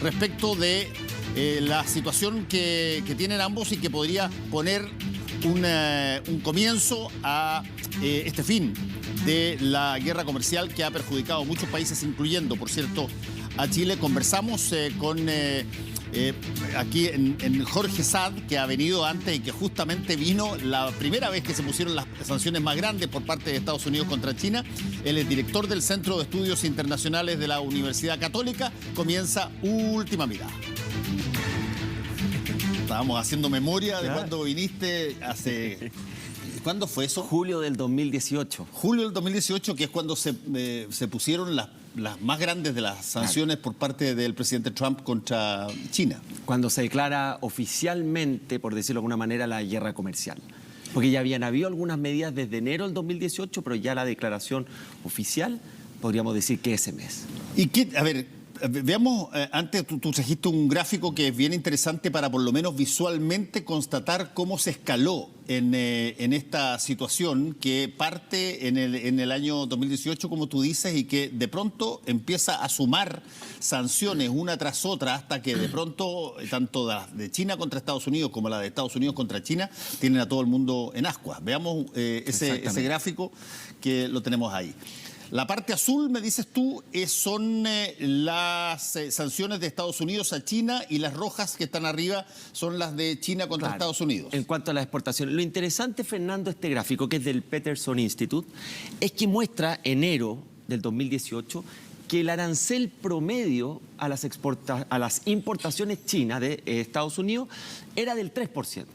respecto de la situación que tienen ambos y que podría poner un comienzo a este fin de la guerra comercial que ha perjudicado a muchos países, incluyendo, por cierto, a Chile. Conversamos con aquí en Jorge Saad, que ha venido antes y que justamente vino la primera vez que se pusieron las sanciones más grandes por parte de Estados Unidos contra China. Él es director del Centro de Estudios Internacionales de la Universidad Católica. Comienza Última Mirada. Estábamos haciendo memoria de cuando viniste hace... ¿Cuándo fue eso? Julio del 2018. Julio del 2018, que es cuando se pusieron las más grandes de las sanciones por parte del presidente Trump contra China. Cuando se declara oficialmente, por decirlo de alguna manera, la guerra comercial. Porque ya habían habido algunas medidas desde enero del 2018, pero ya la declaración oficial, podríamos decir que ese mes. Y qué, a ver, veamos, antes tú trajiste un gráfico que es bien interesante para por lo menos visualmente constatar cómo se escaló en esta situación que parte en el año 2018, como tú dices, y que de pronto empieza a sumar sanciones una tras otra hasta que de pronto tanto la de China contra Estados Unidos como la de Estados Unidos contra China tienen a todo el mundo en ascuas. Veamos ese gráfico que lo tenemos ahí. La parte azul, me dices tú, son las sanciones de Estados Unidos a China, y las rojas que están arriba son las de China contra Estados Unidos. En cuanto a las exportaciones, lo interesante, Fernando, este gráfico, que es del Peterson Institute, es que muestra enero del 2018 que el arancel promedio a las importaciones chinas de Estados Unidos era del 3%.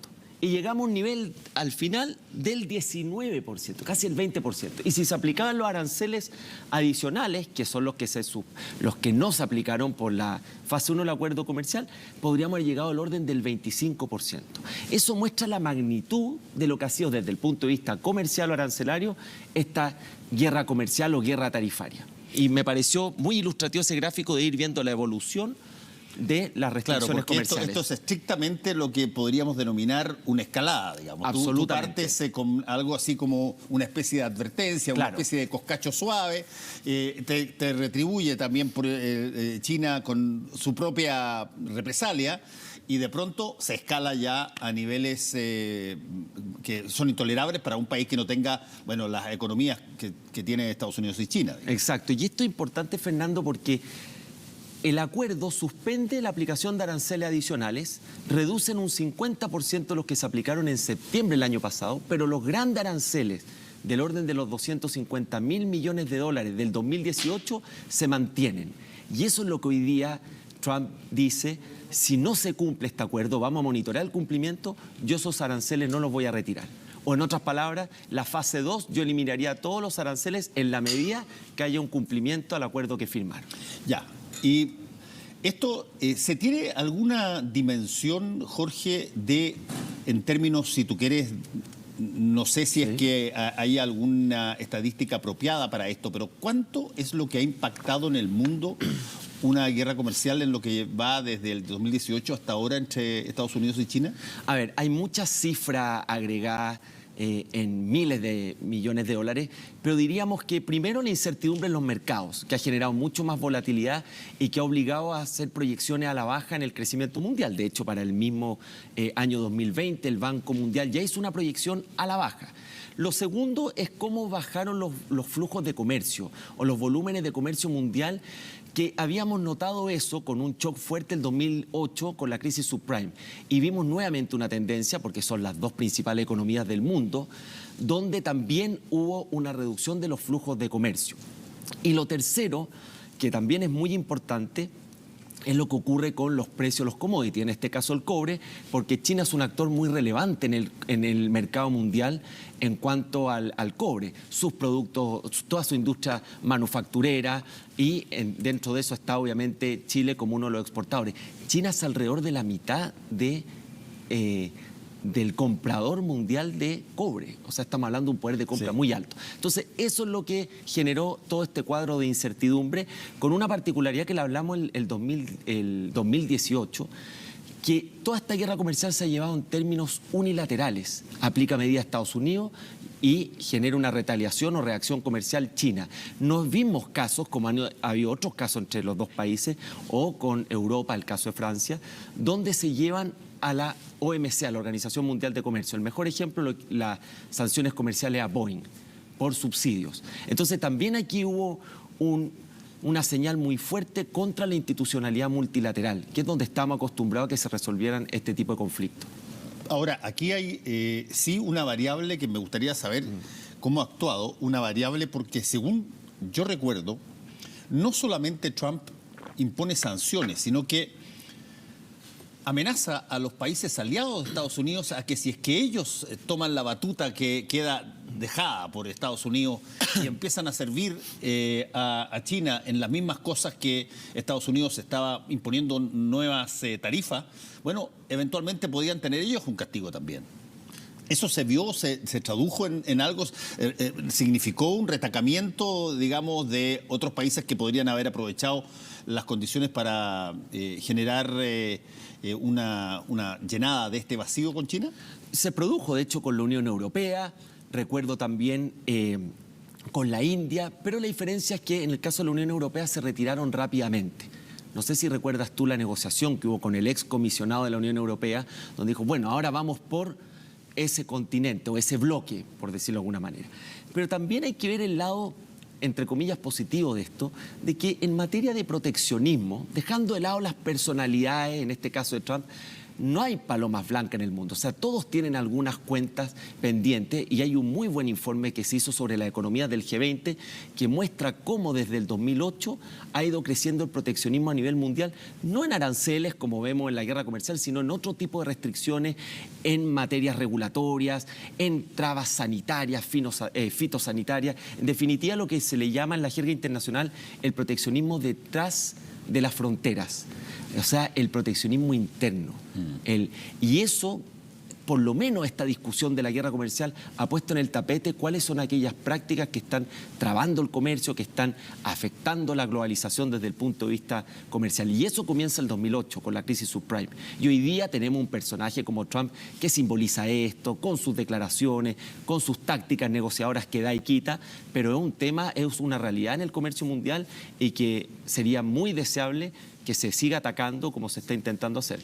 Y llegamos a un nivel, al final, del 19%, casi el 20%. Y si se aplicaban los aranceles adicionales, que son los que no se aplicaron por la fase 1 del acuerdo comercial, podríamos haber llegado al orden del 25%. Eso muestra la magnitud de lo que ha sido, desde el punto de vista comercial o arancelario, esta guerra comercial o guerra tarifaria. Y me pareció muy ilustrativo ese gráfico de ir viendo la evolución de las restricciones comerciales. Esto es estrictamente lo que podríamos denominar una escalada, digamos. Absolutamente. Tú partes con algo así como una especie de advertencia, una especie de coscacho suave, te retribuye también por China con su propia represalia, y de pronto se escala ya a niveles que son intolerables para un país que no tenga, bueno, las economías que tiene Estados Unidos y China, digamos. Exacto, y esto es importante, Fernando, porque el acuerdo suspende la aplicación de aranceles adicionales, reducen un 50% los que se aplicaron en septiembre del año pasado, pero los grandes aranceles del orden de los 250.000 millones de dólares del 2018 se mantienen. Y eso es lo que hoy día Trump dice: si no se cumple este acuerdo, vamos a monitorear el cumplimiento, yo esos aranceles no los voy a retirar. O en otras palabras, la fase 2, yo eliminaría todos los aranceles en la medida que haya un cumplimiento al acuerdo que firmaron. Ya. Y esto, ¿se tiene alguna dimensión, Jorge, en términos, si tú quieres, no sé si es que hay alguna estadística apropiada para esto, pero ¿cuánto es lo que ha impactado en el mundo una guerra comercial en lo que va desde el 2018 hasta ahora entre Estados Unidos y China? A ver, hay muchas cifras agregadas en miles de millones de dólares, pero diríamos que primero la incertidumbre en los mercados, que ha generado mucho más volatilidad y que ha obligado a hacer proyecciones a la baja en el crecimiento mundial. De hecho, para el mismo año 2020, el Banco Mundial ya hizo una proyección a la baja. Lo segundo es cómo bajaron los flujos de comercio o los volúmenes de comercio mundial, que habíamos notado eso con un shock fuerte el 2008 con la crisis subprime. Y vimos nuevamente una tendencia, porque son las dos principales economías del mundo, donde también hubo una reducción de los flujos de comercio. Y lo tercero, que también es muy importante, es lo que ocurre con los precios de los commodities, en este caso el cobre, porque China es un actor muy relevante en el mercado mundial en cuanto al cobre. Sus productos, toda su industria manufacturera, y dentro de eso está obviamente Chile como uno de los exportadores. China es alrededor de la mitad del comprador mundial de cobre. O sea, estamos hablando de un poder de compra muy alto. Entonces, eso es lo que generó todo este cuadro de incertidumbre, con una particularidad que le hablamos el 2018, que toda esta guerra comercial se ha llevado en términos unilaterales. Aplica medidas a Estados Unidos, y genera una retaliación o reacción comercial china. No vimos casos, como han habido otros casos entre los dos países, o con Europa, el caso de Francia, donde se llevan a la OMC, a la Organización Mundial de Comercio. El mejor ejemplo, las sanciones comerciales a Boeing por subsidios. Entonces también aquí hubo una señal muy fuerte contra la institucionalidad multilateral, que es donde estamos acostumbrados a que se resolvieran este tipo de conflictos. Ahora, aquí hay sí una variable que me gustaría saber cómo ha actuado, una variable porque según yo recuerdo, no solamente Trump impone sanciones, sino que amenaza a los países aliados de Estados Unidos a que si es que ellos toman la batuta que queda dejada por Estados Unidos y empiezan a servir a China en las mismas cosas que Estados Unidos estaba imponiendo nuevas tarifas, bueno, eventualmente podían tener ellos un castigo también. ¿Eso se vio, se tradujo en algo? ¿Significó un retacamiento, digamos, de otros países que podrían haber aprovechado las condiciones para generar una llenada de este vacío con China? Se produjo, de hecho, con la Unión Europea, recuerdo también con la India, pero la diferencia es que en el caso de la Unión Europea se retiraron rápidamente. No sé si recuerdas tú la negociación que hubo con el ex comisionado de la Unión Europea, donde dijo, bueno, ahora vamos por ese continente o ese bloque, por decirlo de alguna manera. Pero también hay que ver el lado, entre comillas, positivo de esto, de que en materia de proteccionismo, dejando de lado las personalidades, en este caso de Trump, no hay palomas blancas en el mundo. O sea, todos tienen algunas cuentas pendientes y hay un muy buen informe que se hizo sobre la economía del G20 que muestra cómo desde el 2008 ha ido creciendo el proteccionismo a nivel mundial, no en aranceles como vemos en la guerra comercial, sino en otro tipo de restricciones en materias regulatorias, en trabas sanitarias, fitosanitarias. En definitiva, lo que se le llama en la jerga internacional el proteccionismo detrás de las fronteras. O sea, el proteccionismo interno. Y eso, por lo menos esta discusión de la guerra comercial, ha puesto en el tapete cuáles son aquellas prácticas que están trabando el comercio, que están afectando la globalización desde el punto de vista comercial. Y eso comienza en el 2008 con la crisis subprime. Y hoy día tenemos un personaje como Trump que simboliza esto, con sus declaraciones, con sus tácticas negociadoras que da y quita, pero es un tema, es una realidad en el comercio mundial y que sería muy deseable que se siga atacando como se está intentando hacer.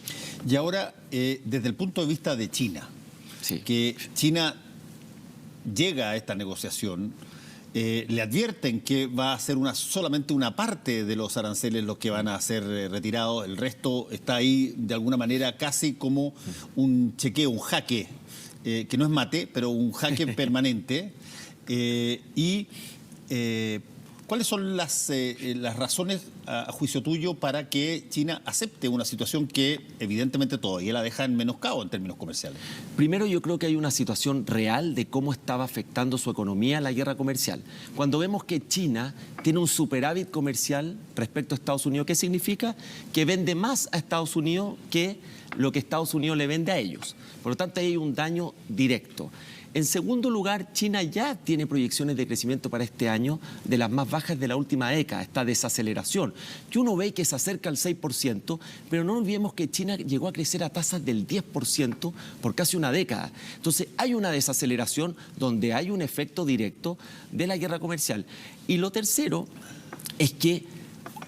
Y ahora, desde el punto de vista de China, sí, que China llega a esta negociación, le advierten que va a ser solamente una parte de los aranceles los que van a ser retirados, el resto está ahí de alguna manera casi como un chequeo, un jaque, que no es mate, pero un jaque permanente. ¿Cuáles son las razones, a juicio tuyo, para que China acepte una situación que evidentemente todavía la deja en menoscabo en términos comerciales? Primero, yo creo que hay una situación real de cómo estaba afectando su economía la guerra comercial. Cuando vemos que China tiene un superávit comercial respecto a Estados Unidos, ¿qué significa? Que vende más a Estados Unidos que lo que Estados Unidos le vende a ellos. Por lo tanto, hay un daño directo. En segundo lugar, China ya tiene proyecciones de crecimiento para este año de las más bajas de la última década, esta desaceleración, que uno ve que se acerca al 6%, pero no olvidemos que China llegó a crecer a tasas del 10% por casi una década. Entonces, hay una desaceleración donde hay un efecto directo de la guerra comercial. Y lo tercero es que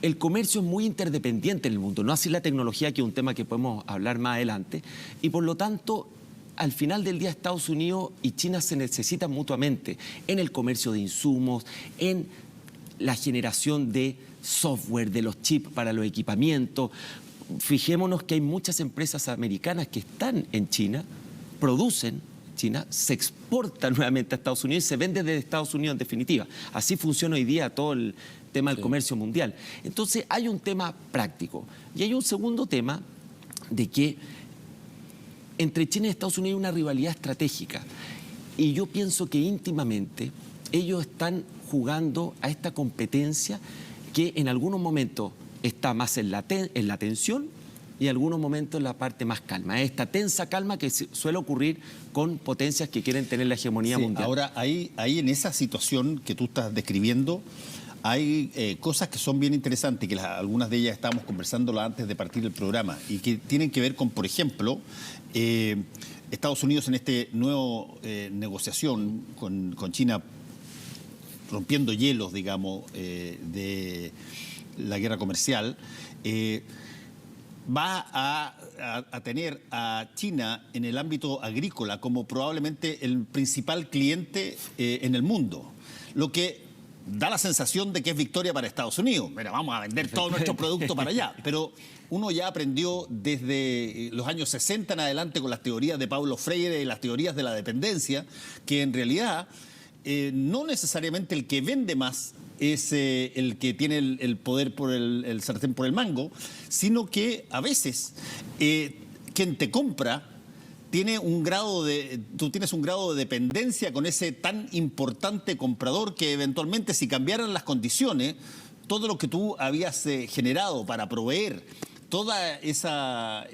el comercio es muy interdependiente en el mundo, no así la tecnología, que es un tema que podemos hablar más adelante, y por lo tanto, al final del día Estados Unidos y China se necesitan mutuamente en el comercio de insumos, en la generación de software, de los chips para los equipamientos. Fijémonos que hay muchas empresas americanas que están en China, producen China, se exporta nuevamente a Estados Unidos y se vende desde Estados Unidos en definitiva. Así funciona hoy día todo el tema del comercio mundial. Entonces hay un tema práctico y hay un segundo tema de que entre China y Estados Unidos hay una rivalidad estratégica y yo pienso que íntimamente ellos están jugando a esta competencia que en algunos momentos está más en la tensión y en algunos momentos en la parte más calma. Es esta tensa calma que suele ocurrir con potencias que quieren tener la hegemonía mundial. Ahora, ahí en esa situación que tú estás describiendo, hay cosas que son bien interesantes, que algunas de ellas estábamos conversándolas antes de partir el programa, y que tienen que ver con, por ejemplo, Estados Unidos en este nuevo negociación con China, rompiendo hielos, digamos, de la guerra comercial, va a tener a China en el ámbito agrícola como probablemente el principal cliente en el mundo, lo que da la sensación de que es victoria para Estados Unidos. Mira, vamos a vender todo nuestro producto para allá, pero uno ya aprendió desde los años 60 en adelante con las teorías de Paulo Freire y las teorías de la dependencia, que en realidad no necesariamente el que vende más es el que tiene el poder por el sartén por el mango, sino que a veces quien te compra tiene tú tienes un grado de dependencia con ese tan importante comprador que eventualmente, si cambiaran las condiciones, todo lo que tú habías generado para proveer toda esa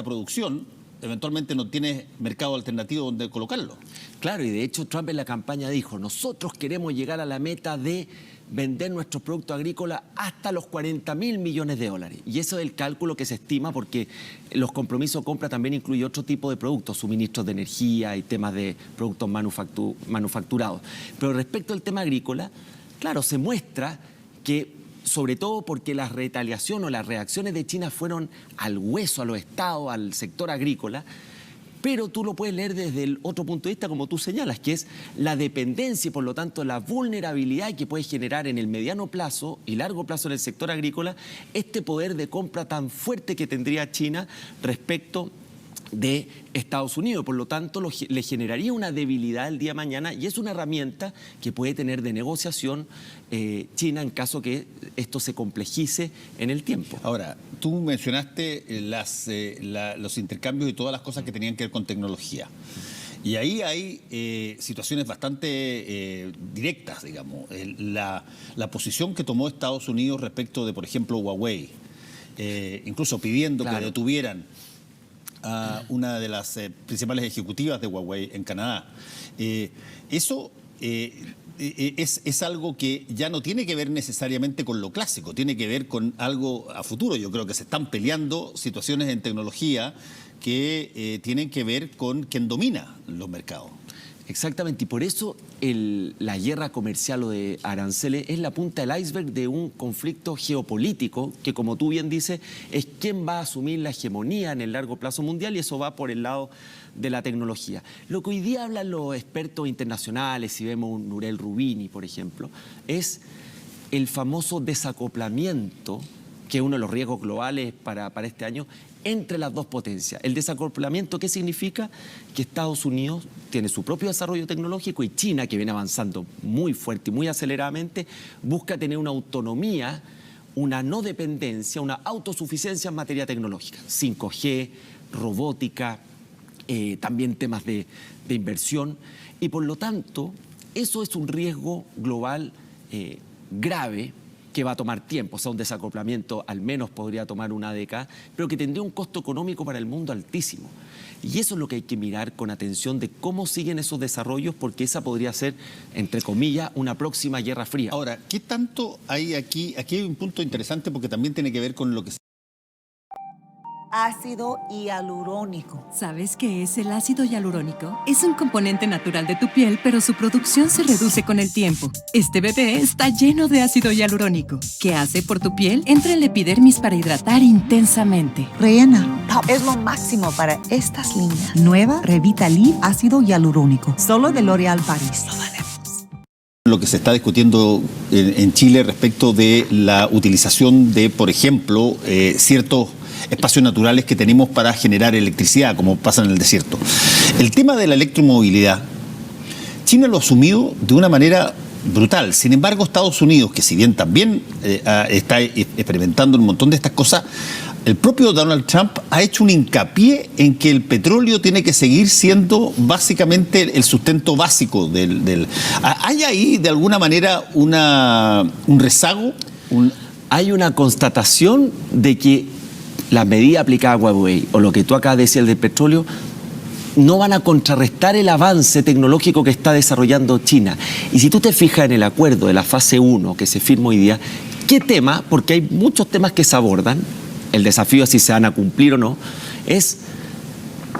producción, eventualmente no tienes mercado alternativo donde colocarlo. Claro, y de hecho Trump en la campaña dijo, nosotros queremos llegar a la meta de vender nuestros productos agrícolas hasta los 40.000 millones de dólares. Y eso es el cálculo que se estima porque los compromisos de compra también incluye otro tipo de productos, suministros de energía y temas de productos manufacturados. Pero respecto al tema agrícola, claro, se muestra que sobre todo porque la retaliación o las reacciones de China fueron al hueso, a los estados, al sector agrícola, pero tú lo puedes leer desde el otro punto de vista, como tú señalas, que es la dependencia y por lo tanto la vulnerabilidad que puede generar en el mediano plazo y largo plazo en el sector agrícola este poder de compra tan fuerte que tendría China respecto de Estados Unidos. Por lo tanto, le generaría una debilidad el día de mañana y es una herramienta que puede tener de negociación China en caso que esto se complejice en el tiempo. Ahora, tú mencionaste los intercambios y todas las cosas que tenían que ver con tecnología. Y ahí hay situaciones bastante directas, digamos. La posición que tomó Estados Unidos respecto de, por ejemplo, Huawei, incluso pidiendo que detuvieran a una de las principales ejecutivas de Huawei en Canadá. Eso es algo que ya no tiene que ver necesariamente con lo clásico, tiene que ver con algo a futuro. Yo creo que se están peleando situaciones en tecnología que tienen que ver con quien domina los mercados. Exactamente, y por eso la guerra comercial o de aranceles es la punta del iceberg de un conflicto geopolítico que, como tú bien dices, es quién va a asumir la hegemonía en el largo plazo mundial y eso va por el lado de la tecnología. Lo que hoy día hablan los expertos internacionales, si vemos un Nouriel Roubini, por ejemplo, es el famoso desacoplamiento, que es uno de los riesgos globales para este año, entre las dos potencias. El desacoplamiento, ¿qué significa? Que Estados Unidos tiene su propio desarrollo tecnológico y China, que viene avanzando muy fuerte y muy aceleradamente, busca tener una autonomía, una no dependencia, una autosuficiencia en materia tecnológica. 5G, robótica, también temas de inversión. Y por lo tanto, eso es un riesgo global grave, que va a tomar tiempo, o sea, un desacoplamiento al menos podría tomar una década, pero que tendría un costo económico para el mundo altísimo. Y eso es lo que hay que mirar con atención de cómo siguen esos desarrollos, porque esa podría ser, entre comillas, una próxima guerra fría. Ahora, ¿qué tanto hay aquí? Aquí hay un punto interesante porque también tiene que ver con lo que ácido hialurónico. ¿Sabes qué es el ácido hialurónico? Es un componente natural de tu piel, pero su producción se reduce con el tiempo. Este bebé está lleno de ácido hialurónico. ¿Qué hace por tu piel? Entra en la epidermis para hidratar intensamente. Rihanna, es lo máximo para estas líneas. Nueva Revitalift ácido hialurónico. Solo de L'Oréal Paris. lo que se está discutiendo en Chile respecto de la utilización de, por ejemplo, ciertos espacios naturales que tenemos para generar electricidad, como pasa en el desierto. El tema de la electromovilidad, China lo ha asumido de una manera brutal. Sin embargo, Estados Unidos, que si bien también está experimentando un montón de estas cosas, el propio Donald Trump ha hecho un hincapié en que el petróleo tiene que seguir siendo básicamente el sustento básico del... ¿Hay ahí de alguna manera un rezago? Hay una constatación de que la medida aplicada a Huawei, o lo que tú acabas de decir del petróleo, no van a contrarrestar el avance tecnológico que está desarrollando China. Y si tú te fijas en el acuerdo de la fase 1 que se firma hoy día, ¿qué tema? Porque hay muchos temas que se abordan, el desafío es si se van a cumplir o no, es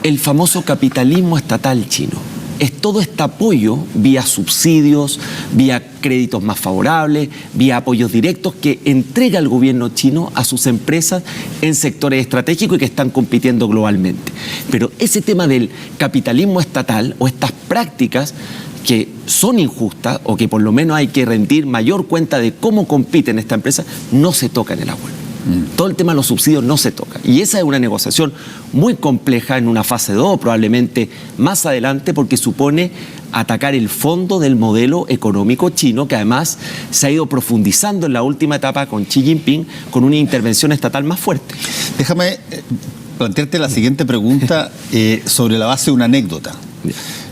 el famoso capitalismo estatal chino. Es todo este apoyo vía subsidios, vía créditos más favorables, vía apoyos directos que entrega el gobierno chino a sus empresas en sectores estratégicos y que están compitiendo globalmente. Pero ese tema del capitalismo estatal o estas prácticas que son injustas o que por lo menos hay que rendir mayor cuenta de cómo compiten estas empresas, no se toca en el acuerdo. Todo el tema de los subsidios no se toca. Y esa es una negociación muy compleja en una fase 2, probablemente más adelante, porque supone atacar el fondo del modelo económico chino, que además se ha ido profundizando en la última etapa con Xi Jinping, con una intervención estatal más fuerte. Déjame plantearte la siguiente pregunta sobre la base de una anécdota.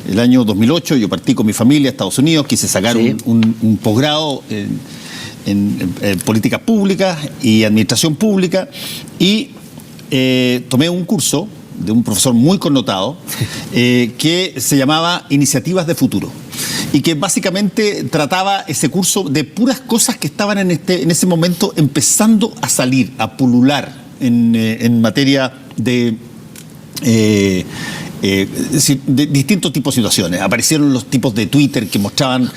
El año 2008 yo partí con mi familia a Estados Unidos, quise sacar un posgrado en políticas públicas y administración pública y tomé un curso de un profesor muy connotado que se llamaba Iniciativas de Futuro y que básicamente trataba ese curso de puras cosas que estaban en ese momento empezando a salir, a pulular en materia de distintos tipos de situaciones. Aparecieron los tipos de Twitter que mostraban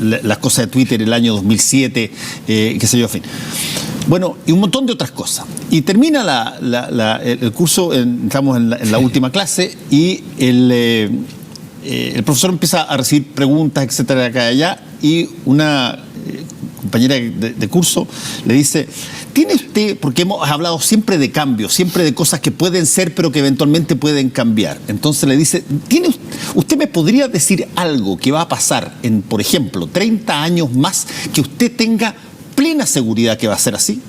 las cosas de Twitter el año 2007, qué sé yo, en fin. Bueno, y un montón de otras cosas. Y termina el curso, estamos en la última clase, y el profesor empieza a recibir preguntas, etcétera, acá y allá, y una compañera de curso le dice: ¿tiene usted, porque hemos hablado siempre de cambios, siempre de cosas que pueden ser pero que eventualmente pueden cambiar? Entonces le dice: ¿usted me podría decir algo que va a pasar en, por ejemplo, 30 años más, que usted tenga plena seguridad que va a ser así?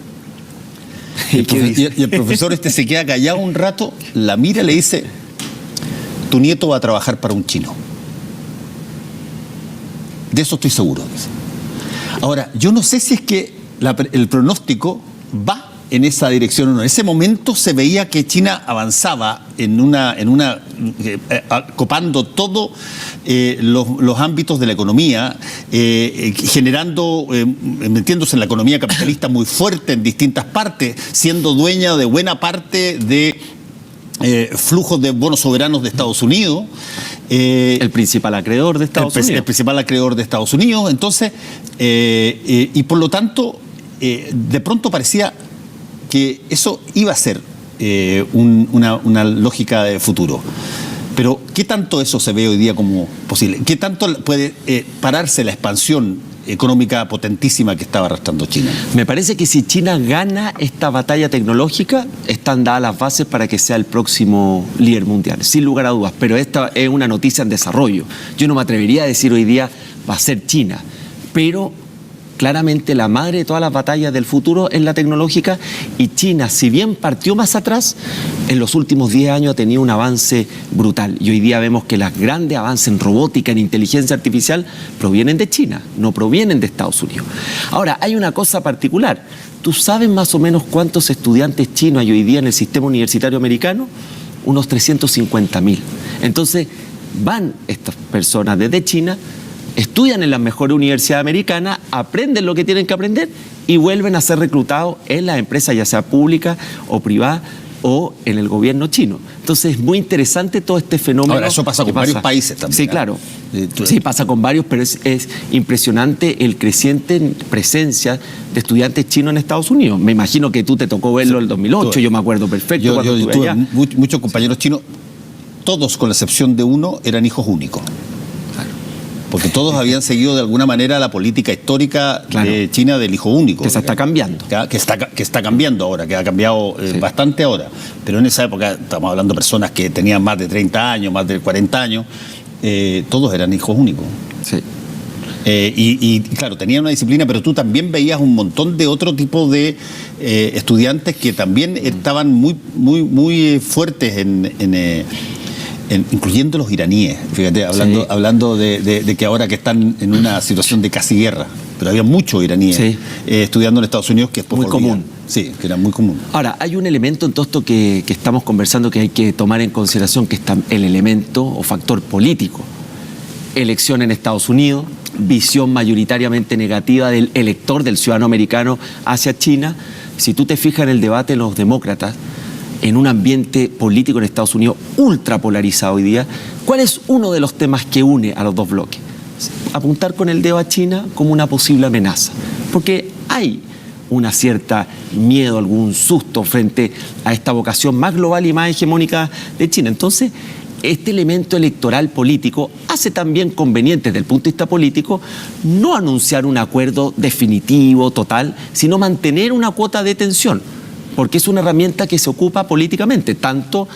Y el profesor se queda callado un rato, la mira y le dice: tu nieto va a trabajar para un chino. De eso estoy seguro. Ahora, yo no sé si es que el pronóstico va en esa dirección o no. En ese momento se veía que China avanzaba copando todos los ámbitos de la economía, generando, metiéndose en la economía capitalista muy fuerte en distintas partes, siendo dueña de buena parte de flujos de bonos soberanos de Estados Unidos. El principal acreedor de Estados Unidos. El principal acreedor de Estados Unidos. Entonces, y por lo tanto, de pronto parecía que eso iba a ser una lógica de futuro. Pero, ¿qué tanto eso se ve hoy día como posible? ¿Qué tanto puede pararse la expansión económica potentísima que estaba arrastrando China? Me parece que si China gana esta batalla tecnológica, están dadas las bases para que sea el próximo líder mundial, sin lugar a dudas. Pero esta es una noticia en desarrollo. Yo no me atrevería a decir hoy día va a ser China, pero claramente la madre de todas las batallas del futuro es la tecnológica, y China, si bien partió más atrás, en los últimos 10 años ha tenido un avance brutal. Y hoy día vemos que los grandes avances en robótica, en inteligencia artificial, provienen de China, no provienen de Estados Unidos. Ahora, hay una cosa particular. ¿Tú sabes más o menos cuántos estudiantes chinos hay hoy día en el sistema universitario americano? Unos 350.000. Entonces, van estas personas desde China, estudian en las mejores universidades americanas, aprenden lo que tienen que aprender y vuelven a ser reclutados en las empresas, ya sea públicas o privadas, o en el gobierno chino. Entonces es muy interesante todo este fenómeno. Ahora, eso pasa con varios países también. Sí, claro. Sí, pasa con varios, pero es impresionante el creciente presencia de estudiantes chinos en Estados Unidos. Me imagino que tú te tocó verlo en el 2008, yo me acuerdo perfecto cuando estuve tuve allá. Muchos compañeros chinos, todos con la excepción de uno, eran hijos únicos. Porque todos habían seguido de alguna manera la política histórica de China del hijo único. Que se está cambiando. Que está cambiando ahora, que ha cambiado bastante ahora. Pero en esa época, estamos hablando de personas que tenían más de 30 años, más de 40 años, todos eran hijos únicos. Sí. Y claro, tenían una disciplina, pero tú también veías un montón de otro tipo de estudiantes que también estaban muy fuertes incluyendo los iraníes, fíjate, hablando de que ahora que están en una situación de casi guerra, pero había muchos iraníes estudiando en Estados Unidos, que después muy común. Sí, que era muy común. Ahora, hay un elemento en todo esto que estamos conversando que hay que tomar en consideración, que está el elemento o factor político. Elección en Estados Unidos, visión mayoritariamente negativa del elector, del ciudadano americano hacia China. Si tú te fijas en el debate de los demócratas, en un ambiente político en Estados Unidos ultra polarizado hoy día, ¿cuál es uno de los temas que une a los dos bloques? Apuntar con el dedo a China como una posible amenaza. Porque hay una cierta miedo, algún susto frente a esta vocación más global y más hegemónica de China. Entonces, este elemento electoral político hace también conveniente desde el punto de vista político no anunciar un acuerdo definitivo, total, sino mantener una cuota de tensión, porque es una herramienta que se ocupa políticamente, tanto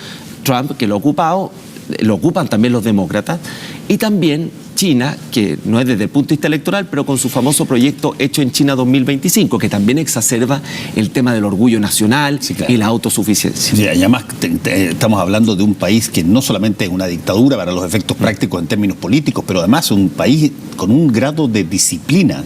Trump, que lo ha ocupado, lo ocupan también los demócratas, y también China, que no es desde el punto de vista electoral, pero con su famoso proyecto Hecho en China 2025, que también exacerba el tema del orgullo nacional, sí, claro, y la autosuficiencia. Sí, además, estamos hablando de un país que no solamente es una dictadura para los efectos prácticos en términos políticos, pero además un país con un grado de disciplina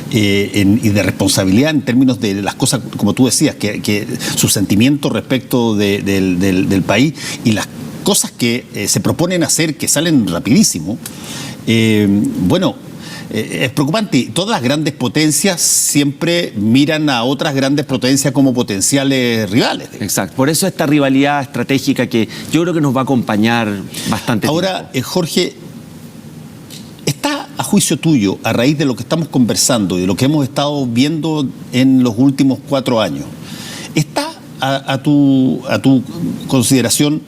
y de responsabilidad en términos de las cosas, como tú decías, que su sentimiento respecto del país y las cosas que se proponen hacer, que salen rapidísimo. Es preocupante. Todas las grandes potencias siempre miran a otras grandes potencias como potenciales rivales. Exacto. Por eso esta rivalidad estratégica que yo creo que nos va a acompañar bastante ahora, tiempo. Jorge, ¿está a juicio tuyo, a raíz de lo que estamos conversando y de lo que hemos estado viendo en los últimos 4 años, está a tu consideración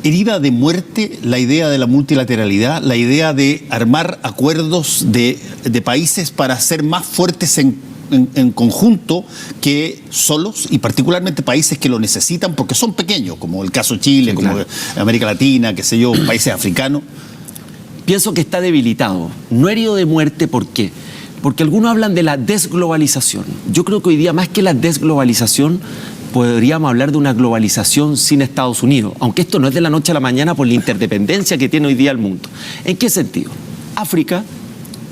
herida de muerte la idea de la multilateralidad, la idea de armar acuerdos de países para ser más fuertes en conjunto que solos, y particularmente países que lo necesitan porque son pequeños, como el caso Chile, sí, como claro, América Latina, qué sé yo, países africanos? Pienso que está debilitado, no herido de muerte. ¿Por qué? Porque algunos hablan de la desglobalización. Yo creo que hoy día, más que la desglobalización, podríamos hablar de una globalización sin Estados Unidos, aunque esto no es de la noche a la mañana por la interdependencia que tiene hoy día el mundo. ¿En qué sentido? África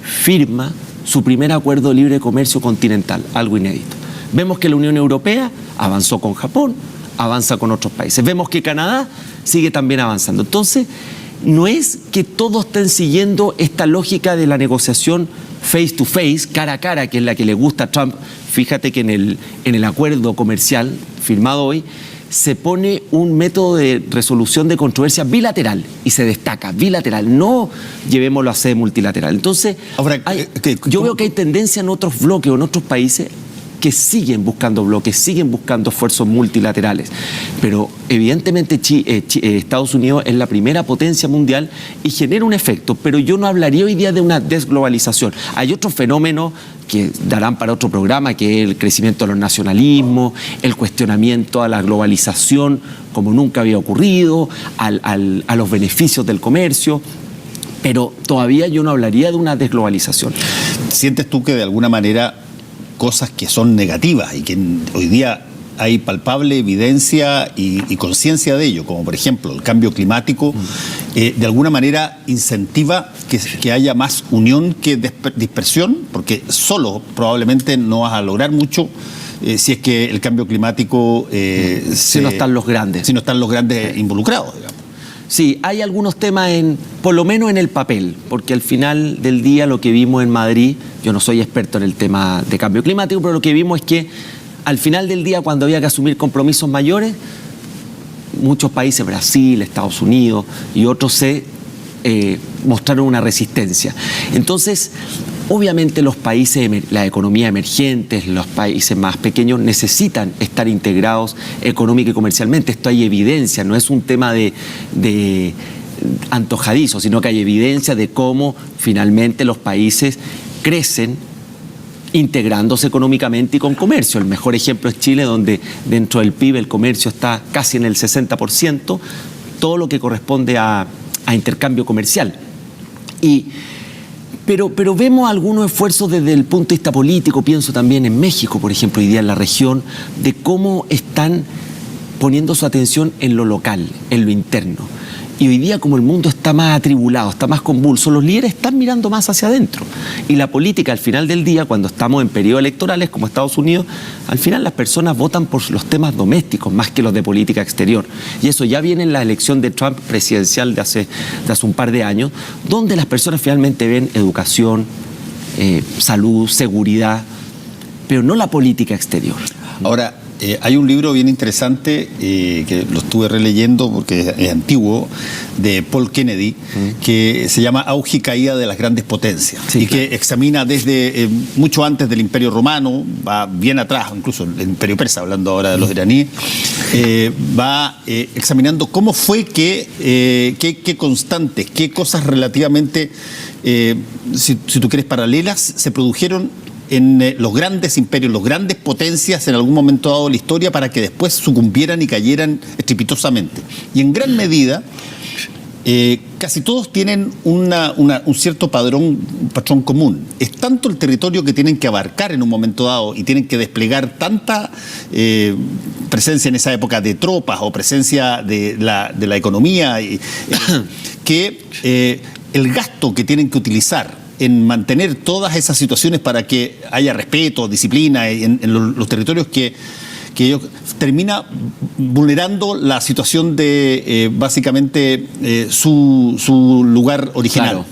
firma su primer acuerdo de libre comercio continental, algo inédito. Vemos que la Unión Europea avanzó con Japón, avanza con otros países. Vemos que Canadá sigue también avanzando. Entonces, no es que todos estén siguiendo esta lógica de la negociación face to face, cara a cara, que es la que le gusta a Trump. Fíjate que en el acuerdo comercial firmado hoy se pone un método de resolución de controversia bilateral y se destaca, bilateral, no llevémoslo a ser multilateral. Entonces, ahora, yo veo que hay tendencia en otros bloques o en otros países que siguen buscando bloques, siguen buscando esfuerzos multilaterales. Pero evidentemente Estados Unidos es la primera potencia mundial y genera un efecto, pero yo no hablaría hoy día de una desglobalización. Hay otros fenómenos que darán para otro programa, que es el crecimiento de los nacionalismos, el cuestionamiento a la globalización como nunca había ocurrido, a los beneficios del comercio, pero todavía yo no hablaría de una desglobalización. ¿Sientes tú que de alguna manera cosas que son negativas y que hoy día hay palpable evidencia y conciencia de ello, como por ejemplo el cambio climático, de alguna manera incentiva que haya más unión que dispersión? Porque solo probablemente no vas a lograr mucho si es que el cambio climático... si no están los grandes. Si no están los grandes involucrados, digamos. Sí, hay algunos temas, por lo menos en el papel, porque al final del día lo que vimos en Madrid, yo no soy experto en el tema de cambio climático, pero lo que vimos es que al final del día, cuando había que asumir compromisos mayores, muchos países, Brasil, Estados Unidos y otros, se mostraron una resistencia. Entonces, obviamente los países, la economía emergentes, los países más pequeños necesitan estar integrados económica y comercialmente. Esto hay evidencia, no es un tema de antojadizo, sino que hay evidencia de cómo finalmente los países crecen integrándose económicamente y con comercio. El mejor ejemplo es Chile, donde dentro del PIB el comercio está casi en el 60%, todo lo que corresponde a intercambio comercial. Pero vemos algunos esfuerzos desde el punto de vista político, pienso también en México, por ejemplo, hoy día en la región, de cómo están poniendo su atención en lo local, en lo interno. Y hoy día, como el mundo está más atribulado, está más convulso, los líderes están mirando más hacia adentro. Y la política, al final del día, cuando estamos en periodos electorales como Estados Unidos, al final las personas votan por los temas domésticos más que los de política exterior. Y eso ya viene en la elección de Trump presidencial de hace un par de años, donde las personas finalmente ven educación, salud, seguridad, pero no la política exterior. Ahora, hay un libro bien interesante que lo estuve releyendo porque es antiguo, de Paul Kennedy, que se llama Auge y caída de las grandes potencias, Sí, y claro. que examina desde mucho antes del Imperio Romano, va bien atrás, incluso el Imperio Persa, hablando ahora de los iraníes, va examinando cómo fue qué constantes, qué cosas relativamente, si tú quieres, paralelas, se produjeron en los grandes imperios, los grandes potencias en algún momento dado de la historia para que después sucumbieran y cayeran estrepitosamente. Y en gran medida, casi todos tienen un cierto patrón común. Es tanto el territorio que tienen que abarcar en un momento dado y tienen que desplegar tanta presencia en esa época de tropas o presencia de la economía, que el gasto que tienen que utilizar en mantener todas esas situaciones para que haya respeto, disciplina en los territorios que ellos termina vulnerando la situación de básicamente su lugar original. Claro.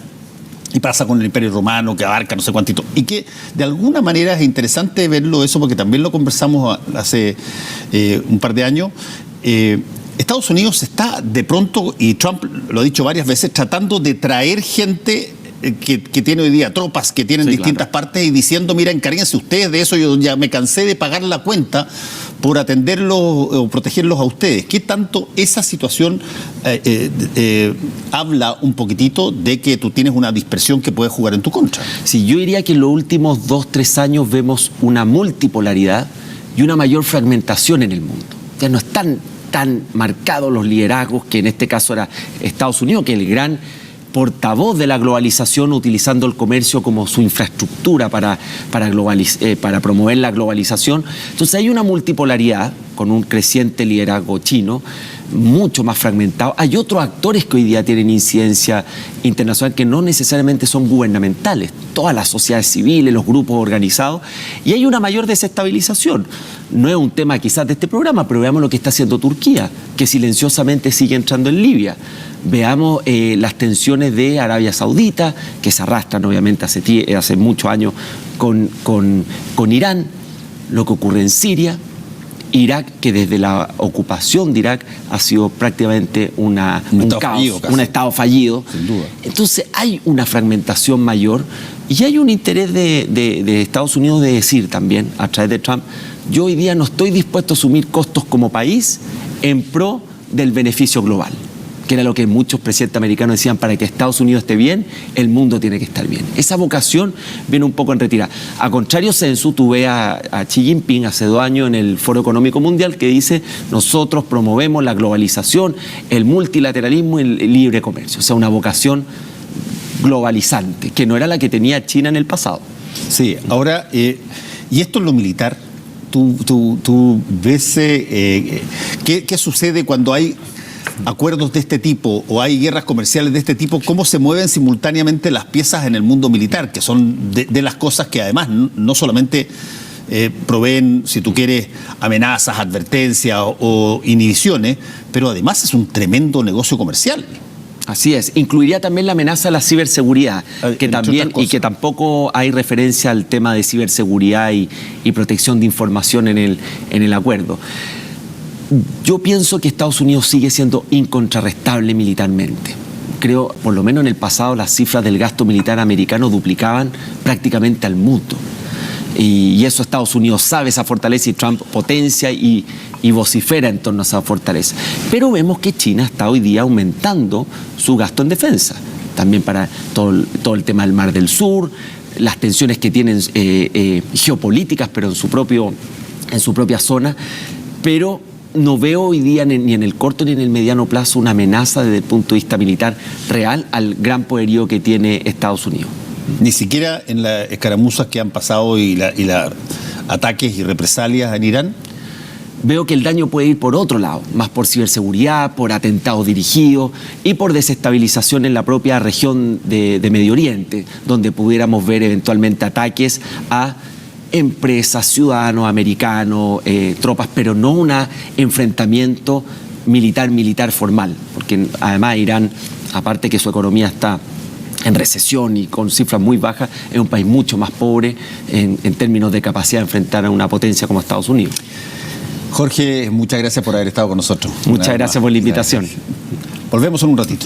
Y pasa con el Imperio Romano, que abarca no sé cuántito. Y que de alguna manera es interesante verlo eso, porque también lo conversamos hace un par de años. Estados Unidos está de pronto, y Trump lo ha dicho varias veces, tratando de traer gente que tiene hoy día tropas que tienen distintas partes y diciendo, mira, encárguense ustedes de eso, yo ya me cansé de pagar la cuenta por atenderlos o protegerlos a ustedes. ¿Qué tanto esa situación habla un poquitito de que tú tienes una dispersión que puede jugar en tu contra? Sí, yo diría que en los últimos 2-3 años vemos una multipolaridad y una mayor fragmentación en el mundo. Ya no están tan marcados los liderazgos, que en este caso era Estados Unidos, que es el gran portavoz de la globalización, utilizando el comercio como su infraestructura para promover la globalización. Entonces hay una multipolaridad con un creciente liderazgo chino, mucho más fragmentado. Hay otros actores que hoy día tienen incidencia internacional que no necesariamente son gubernamentales, todas las sociedades civiles, los grupos organizados, y hay una mayor desestabilización. No es un tema quizás de este programa, pero veamos lo que está haciendo Turquía, que silenciosamente sigue entrando en Libia. Veamos las tensiones de Arabia Saudita, que se arrastran obviamente hace muchos años con Irán, lo que ocurre en Siria, Irak, que desde la ocupación de Irak ha sido prácticamente un caos, un estado fallido. Sin duda. Entonces hay una fragmentación mayor y hay un interés de Estados Unidos de decir también, a través de Trump, yo hoy día no estoy dispuesto a asumir costos como país en pro del beneficio global, que era lo que muchos presidentes americanos decían: para que Estados Unidos esté bien, el mundo tiene que estar bien. Esa vocación viene un poco en retirada. A contrario censo, tuve a Xi Jinping hace 2 años en el Foro Económico Mundial, que dice: nosotros promovemos la globalización, el multilateralismo y el libre comercio. O sea, una vocación globalizante, que no era la que tenía China en el pasado. Sí, ahora, y esto es lo militar. Tú ves qué sucede cuando hay acuerdos de este tipo o hay guerras comerciales de este tipo, cómo se mueven simultáneamente las piezas en el mundo militar, que son de las cosas que además no solamente proveen, si tú quieres, amenazas, advertencias o inhibiciones, pero además es un tremendo negocio comercial. Así es. Incluiría también la amenaza a la ciberseguridad, que también, y que tampoco hay referencia al tema de ciberseguridad y protección de información en el acuerdo. Yo pienso que Estados Unidos sigue siendo incontrarrestable militarmente. Creo, por lo menos en el pasado, las cifras del gasto militar americano duplicaban prácticamente al mundo. Y eso Estados Unidos sabe esa fortaleza, y Trump potencia y vocifera en torno a esa fortaleza. Pero vemos que China está hoy día aumentando su gasto en defensa. También para todo el tema del Mar del Sur, las tensiones que tienen geopolíticas, pero en su propia zona. Pero no veo hoy día ni en el corto ni en el mediano plazo una amenaza desde el punto de vista militar real al gran poderío que tiene Estados Unidos. Ni siquiera en las escaramuzas que han pasado y ataques y represalias en Irán. veo que el daño puede ir por otro lado, más por ciberseguridad, por atentados dirigidos y por desestabilización en la propia región de Medio Oriente, donde pudiéramos ver eventualmente ataques a empresas, ciudadanos americanos, tropas, pero no un enfrentamiento militar formal, porque además Irán, aparte que su economía está en recesión y con cifras muy bajas, es un país mucho más pobre en términos de capacidad de enfrentar a una potencia como Estados Unidos. Jorge, muchas gracias por haber estado con nosotros. Muchas gracias por la invitación. Volvemos en un ratito.